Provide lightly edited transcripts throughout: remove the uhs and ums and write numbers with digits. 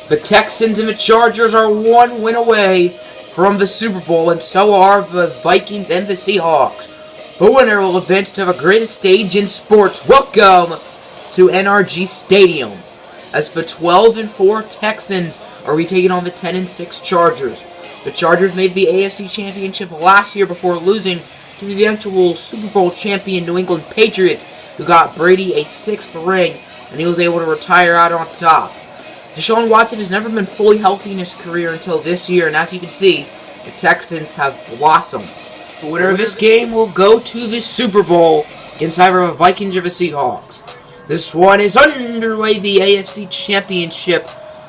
The Texans and the Chargers are one win away from the Super Bowl, and so are the Vikings and the Seahawks. The winner will advance to the greatest stage in sports. Welcome to NRG Stadium, as the 12-4 Texans are taking on the 10-6 Chargers. The Chargers made the AFC Championship last year before losing to the eventual Super Bowl champion New England Patriots, who got Brady a 6th ring, and he was able to retire out on top. Deshaun Watson has never been fully healthy in his career until this year, and as you can see, the Texans have blossomed. The winner of this game will go to the Super Bowl against either the Vikings or the Seahawks. This one is underway, the AFC Championship,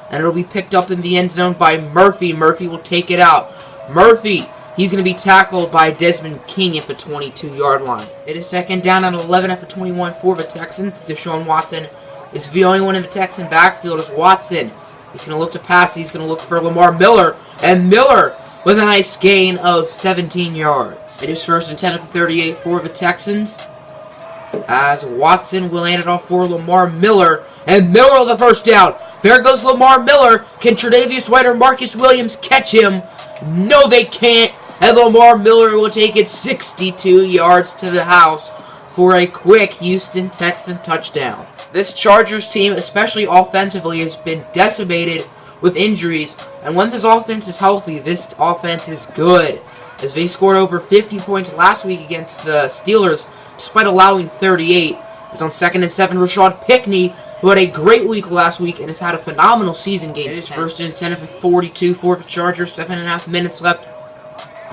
and it'll be picked up in the end zone by Murphy. Murphy will take it out. Murphy, he's going to be tackled by Desmond King at the 22-yard line. It is second down and 11 after 21 for the Texans. Deshaun Watson is the only one in the Texan backfield as Watson. He's going to look to pass. He's going to look for Lamar Miller. And Miller with a nice gain of 17 yards. It is first and 10 at the 38 for the Texans, as Watson will hand it off for Lamar Miller. And Miller with the first down. There goes Lamar Miller. Can Tre'Davious White or Marcus Williams catch him? No, they can't. And Lamar Miller will take it 62 yards to the house for a quick Houston Texan touchdown. This Chargers team, especially offensively, has been decimated with injuries, and when this offense is healthy, this offense is good, as they scored over 50 points last week against the Steelers, despite allowing 38. It's on 2nd and 7, Rashad Pickney, who had a great week last week and has had a phenomenal season game. It is first and 10 for 42 for the Chargers, 7.5 minutes left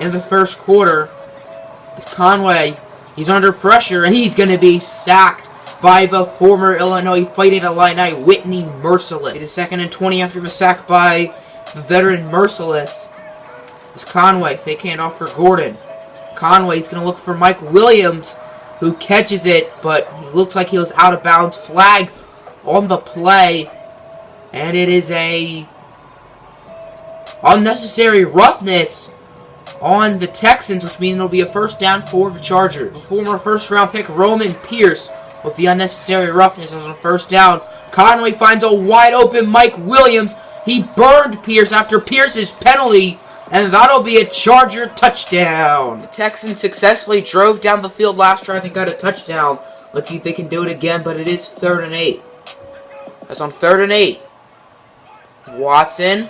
in the first quarter. Conway, he's under pressure, and he's going to be sacked by the former Illinois Fighting Illini, Whitney Merciless. It is 2nd and 20 after the sack by the veteran Merciless. It's Conway, fake handoff for Gordon. Conway's going to look for Mike Williams, who catches it, but he looks like he was out of bounds. Flag on the play, and it is a unnecessary roughness on the Texans, which means it'll be a first down for the Chargers. The former first-round pick Roman Pierce with the unnecessary roughness on the first down. Conway finds a wide-open Mike Williams. He burned Pierce after Pierce's penalty, and that'll be a Charger touchdown. The Texans successfully drove down the field last drive and got a touchdown. Let's see if they can do it again, but it is 3rd and 8. That's on 3rd and 8. Watson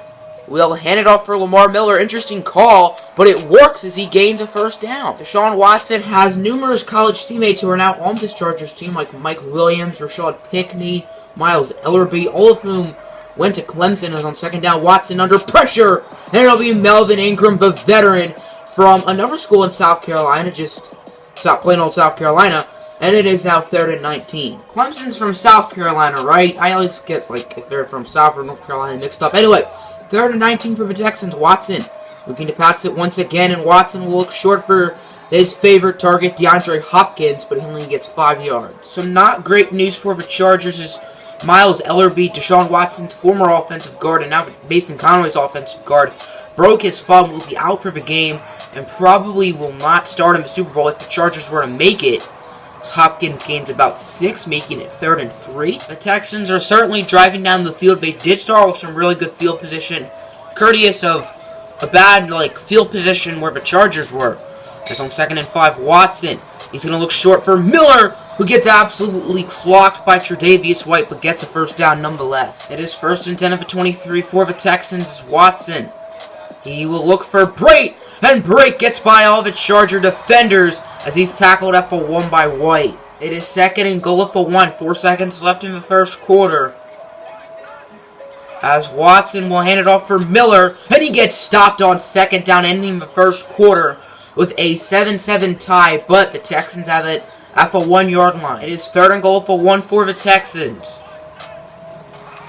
will hand it off for Lamar Miller. Interesting call, but it works as he gains a first down. Deshaun Watson has numerous college teammates who are now on this Chargers team, like Mike Williams, Rashad Pickney, Miles Ellerby, all of whom went to Clemson. As on 2nd down, Watson under pressure, and it'll be Melvin Ingram, the veteran from another school in South Carolina, just plain old South Carolina, and it is now 3rd and 19. Clemson's from South Carolina, right? I always get, if they're from South or North Carolina mixed up. Anyway, 3rd and 19 for the Texans. Watson looking to pass it once again, and Watson will look short for his favorite target, DeAndre Hopkins, but he only gets 5 yards. So not great news for the Chargers as Miles Ellerby, Deshaun Watson's former offensive guard, and now Mason Conway's offensive guard, broke his thumb, will be out for the game, and probably will not start in the Super Bowl if the Chargers were to make it. Hopkins gains about 6, making it 3rd and 3. The Texans are certainly driving down the field. They did start with some really good field position, courteous of a bad field position where the Chargers were. It's on 2nd and 5. Watson, he's going to look short for Miller, who gets absolutely clocked by Tre'Davious White, but gets a first down nonetheless. It is 1st and 10 for 23 for the Texans. Watson, he will look for Brate, and Brate gets by all the Charger defenders as he's tackled at the 1 by White. It is 2nd and goal at the 1. 4 seconds left in the first quarter, as Watson will hand it off for Miller, and he gets stopped on 2nd down, ending the first quarter with a 7-7 tie, but the Texans have it at the 1-yard line. It is 3rd and goal at the 1 for the Texans,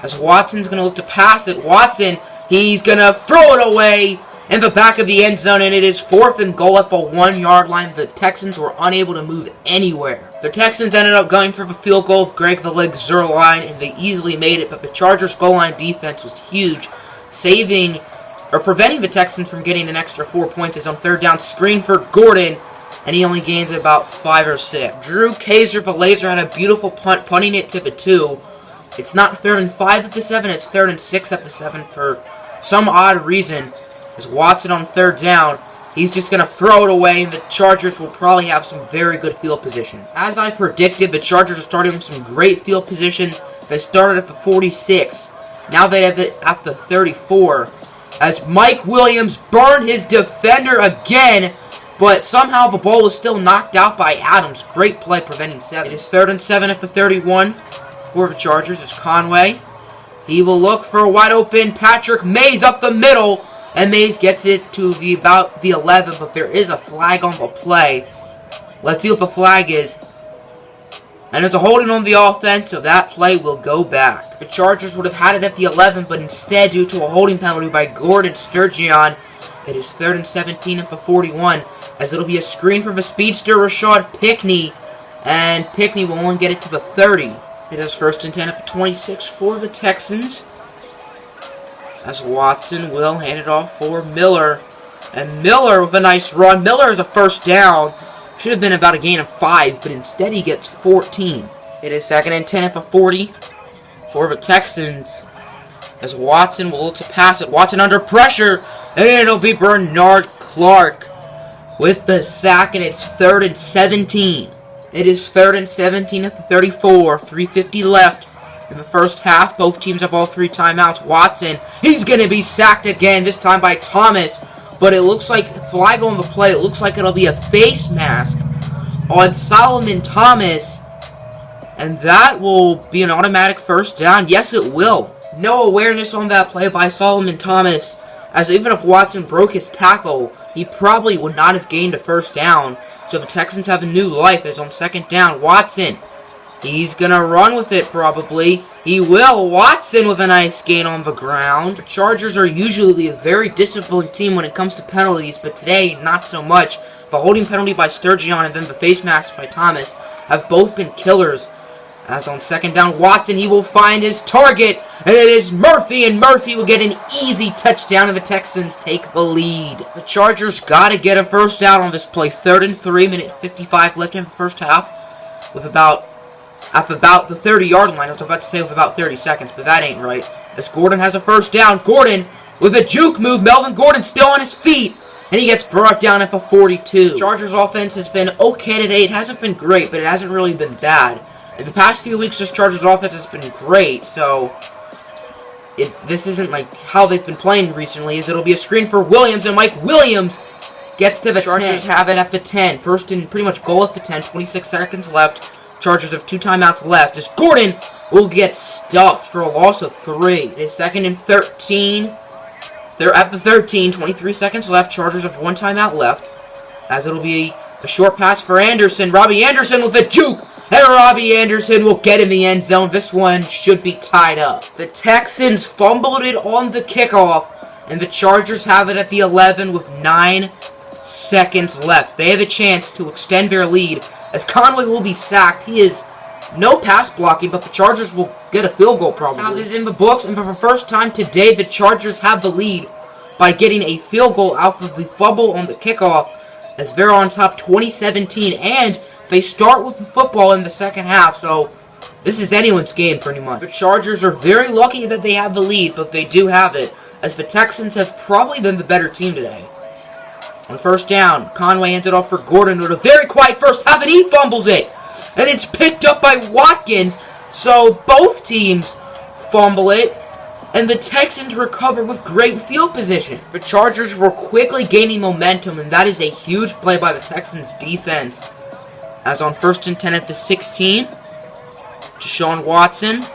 as Watson's going to look to pass it. Watson, he's going to throw it away in the back of the end zone, and it is 4th and goal at the 1-yard line. The Texans were unable to move anywhere. The Texans ended up going for the field goal with Greg the Leg Zuerlein, and they easily made it, but the Chargers' goal line defense was huge, preventing the Texans from getting an extra 4 points. As on 3rd down, screen for Gordon, and he only gains about 5 or 6. Drew Kaiser, the Laser, had a beautiful punt, punting it to the 2, It's not 3rd and 5 at the 7, it's 3rd and 6 at the 7 for some odd reason. As Watson on 3rd down, he's just going to throw it away, and the Chargers will probably have some very good field position. As I predicted, the Chargers are starting with some great field position. They started at the 46. Now they have it at the 34. As Mike Williams burned his defender again, but somehow the ball was still knocked out by Adams. Great play preventing 7. It is 3rd and 7 at the 31 for the Chargers. It's Conway. He will look for a wide open Patrick Mays up the middle. And Mays gets it to about the 11, but there is a flag on the play. Let's see what the flag is. And it's a holding on the offense, so that play will go back. The Chargers would have had it at the 11, but instead, due to a holding penalty by Gordon Sturgeon, it is 3rd and 17 at the 41, as it'll be a screen from the speedster Rashad Pickney, and Pickney will only get it to the 30. It is 1st and 10 at the 26 for the Texans, as Watson will hand it off for Miller. And Miller with a nice run. Miller is a 1st down. Should have been about a gain of 5, but instead he gets 14. It is 2nd and 10 at the 40 for the Texans, as Watson will look to pass it. Watson under pressure, and it'll be Bernard Clark with the sack, and it's 3rd and 17. It is 3rd and 17 at the 34. 3:50 left in the first half. Both teams have all 3 timeouts. Watson, he's going to be sacked again, this time by Thomas. But it looks like, flag on the play, it looks like it'll be a face mask on Solomon Thomas. And that will be an automatic 1st down. Yes, it will. No awareness on that play by Solomon Thomas, as even if Watson broke his tackle, he probably would not have gained a 1st down. So the Texans have a new life, as on 2nd down, Watson, he's going to run with it probably. He will. Watson with a nice gain on the ground. The Chargers are usually a very disciplined team when it comes to penalties, but today, not so much. The holding penalty by Sturgeon and then the face mask by Thomas have both been killers. As on 2nd down, Watson, he will find his target, and it is Murphy, and Murphy will get an easy touchdown, and the Texans take the lead. The Chargers got to get a 1st down on this play. 3rd and 3, minute 55 left in the first half, with about the 30-yard line. I was about to say with about 30 seconds, but that ain't right. As Gordon has a 1st down. Gordon with a juke move. Melvin Gordon still on his feet, and he gets brought down at the 42. The Chargers offense has been okay today. It hasn't been great, but it hasn't really been bad. In the past few weeks, this Chargers offense has been great, so this isn't like how they've been playing recently. It'll be a screen for Williams, and Mike Williams gets to the Chargers 10. Have it at the 10. 1st and pretty much goal at the 10. 26 seconds left. Chargers have 2 timeouts left, as Gordon will get stuffed for a loss of 3. It is 2nd and 13. They're at the 13. 23 seconds left. Chargers have 1 timeout left, as it'll be a short pass for Anderson. Robbie Anderson with a juke. And Robbie Anderson will get in the end zone. This one should be tied up. The Texans fumbled it on the kickoff, and the Chargers have it at the 11 with 9 seconds left. They have a chance to extend their lead, as Conway will be sacked. He is no pass blocking, but the Chargers will get a field goal probably. Now this is in the books, and for the first time today, the Chargers have the lead by getting a field goal out of the fumble on the kickoff, as they're on top 20-17, and they start with the football in the second half, so this is anyone's game pretty much. The Chargers are very lucky that they have the lead, but they do have it, as the Texans have probably been the better team today. On 1st down, Conway hands it off for Gordon with a very quiet first half, and he fumbles it. And it's picked up by Watkins, so both teams fumble it, and the Texans recover with great field position. The Chargers were quickly gaining momentum, and that is a huge play by the Texans defense. As on 1st and 10 at the 16, Deshaun Watson,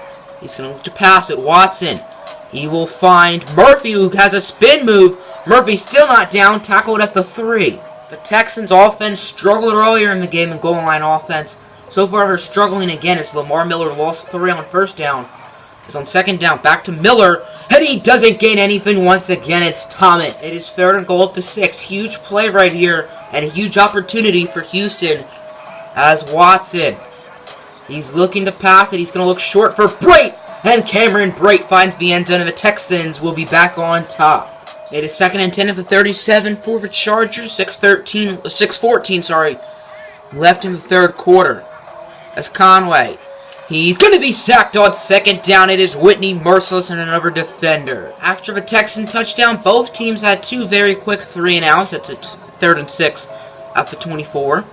he's going to look to pass it. Watson, he will find Murphy, who has a spin move. Murphy still not down, tackled at the 3. The Texans offense struggled earlier in the game in goal line offense. So far they're struggling again as Lamar Miller lost 3 on 1st down. It's on 2nd down, back to Miller, and he doesn't gain anything once again. It's Thomas. It is 3rd and goal at the 6. Huge play right here, and a huge opportunity for Houston. As Watson, he's looking to pass it. He's going to look short for Brate, and Cameron Brate finds the end zone, and the Texans will be back on top. It is 2nd and 10 at the 37 for the Chargers. 6:14 left in the 3rd quarter. As Conway, He's going to be sacked on second down. It is Whitney Merciless and another defender. After the Texan touchdown, both teams had two very quick 3-and-outs. It's a 3rd and 6 at the 24.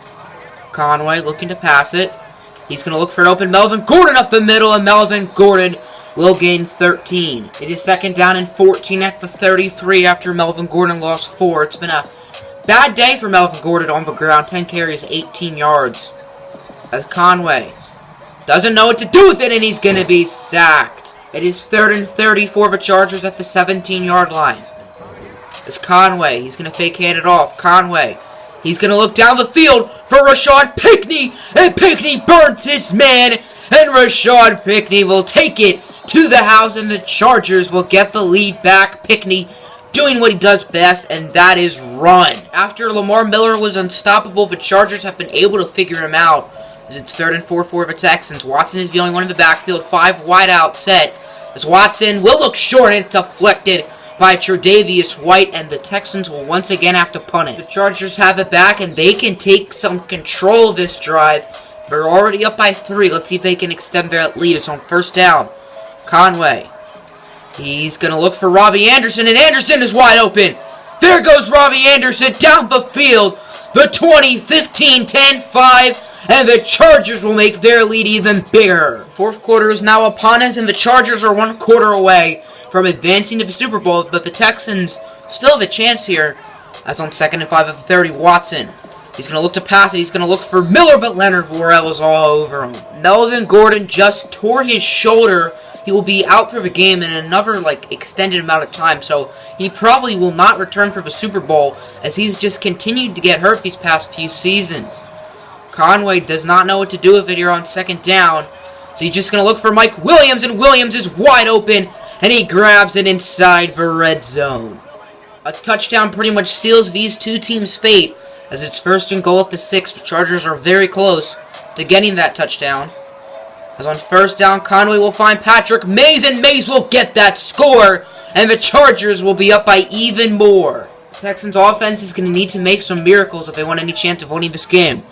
Conway looking to pass it. He's going to look for an open Melvin Gordon up the middle, and Melvin Gordon will gain 13. It is 2nd down and 14 at the 33 after Melvin Gordon lost 4. It's been a bad day for Melvin Gordon on the ground. 10 carries, 18 yards. As Conway doesn't know what to do with it, and he's going to be sacked. It is 3rd and 30 for the Chargers at the 17-yard line. As Conway, he's going to fake hand it off. Conway, he's going to look down the field for Rashad Pinkney, and Pinkney burns his man, and Rashad Pinkney will take it to the house, and the Chargers will get the lead back. Pinkney doing what he does best, and that is run. After Lamar Miller was unstoppable, the Chargers have been able to figure him out. As it's 3rd and 4 for the Texans. Watson is the only one in the backfield. 5 wide out set. As Watson will look short, and it's deflected by Tre'Davious White, and the Texans will once again have to punt it. The Chargers have it back, and they can take some control of this drive. They're already up by 3. Let's see if they can extend their lead. It's on 1st down. Conway. He's going to look for Robbie Anderson, and Anderson is wide open. There goes Robbie Anderson down the field. The 20, 15, 10, 5. And the Chargers will make their lead even bigger. 4th quarter is now upon us, and the Chargers are 1 quarter away from advancing to the Super Bowl. But the Texans still have a chance here. As on 2nd and 5 of the 30, Watson. He's going to look to pass it. He's going to look for Miller, but Leonard Worrell is all over him. Melvin Gordon just tore his shoulder. He will be out for the game in another extended amount of time, so he probably will not return for the Super Bowl, as he's just continued to get hurt these past few seasons. Conway does not know what to do with it here on 2nd down. So he's just going to look for Mike Williams, and Williams is wide open, and he grabs it inside the red zone. A touchdown pretty much seals these two teams' fate, as it's 1st and goal at the 6. The Chargers are very close to getting that touchdown. As on 1st down, Conway will find Patrick Mays, and Mays will get that score, and the Chargers will be up by even more. The Texans' offense is going to need to make some miracles if they want any chance of winning this game.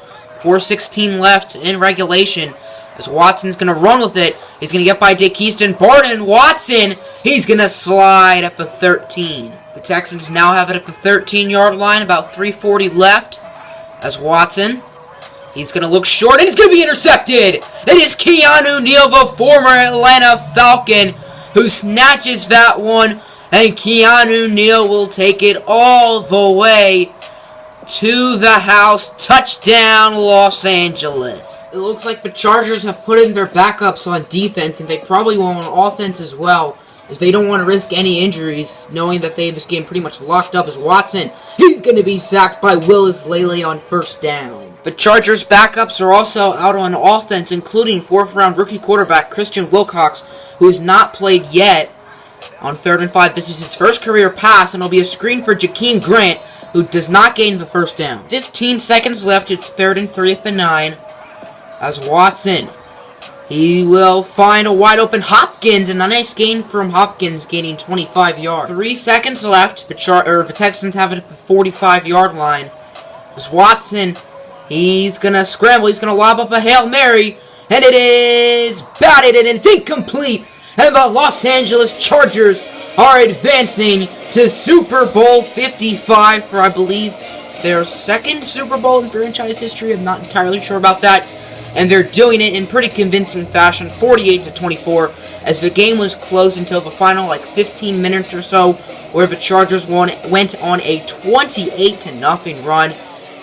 4:16 left in regulation, as Watson's going to run with it. He's going to get by Keyston Barton. Watson, he's going to slide at the 13. The Texans now have it at the 13-yard line, about 3:40 left. As Watson, he's going to look short, and he's going to be intercepted. It is Keanu Neal, the former Atlanta Falcon, who snatches that one, and Keanu Neal will take it all the way to the house. Touchdown, Los Angeles. It looks like the Chargers have put in their backups on defense, and they probably will on offense as well, as they don't want to risk any injuries, knowing that they have this game pretty much locked up. As Watson, he's going to be sacked by Willis Lele on 1st down. The Chargers' backups are also out on offense, including 4th-round rookie quarterback Christian Wilcox, who has not played yet. On 3rd and 5, this is his first career pass, and it'll be a screen for Jakeem Grant, who does not gain the 1st down. 15 seconds left. It's 3rd and 3 at the 9. As Watson, he will find a wide open Hopkins, and a nice gain from Hopkins, gaining 25 yards. 3 seconds left. The Texans have it at the 45-yard line. As Watson, he's going to scramble. He's going to lob up a Hail Mary, and it is batted, and it's incomplete. And the Los Angeles Chargers are advancing to Super Bowl 55 for, I believe, their 2nd Super Bowl in franchise history. I'm not entirely sure about that. And they're doing it in pretty convincing fashion, 48-24, as the game was close until the final 15 minutes or so, where the Chargers went on a 28-0 run,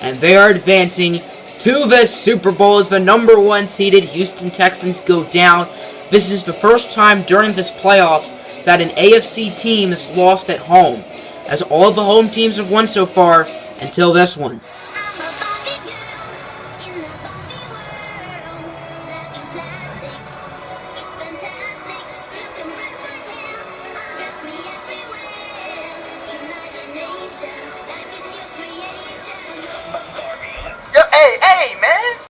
and they are advancing to the Super Bowl as the number 1 seeded Houston Texans go down. This is the first time during this playoffs that an AFC team is lost at home, as all of the home teams have won so far until this one. Hey,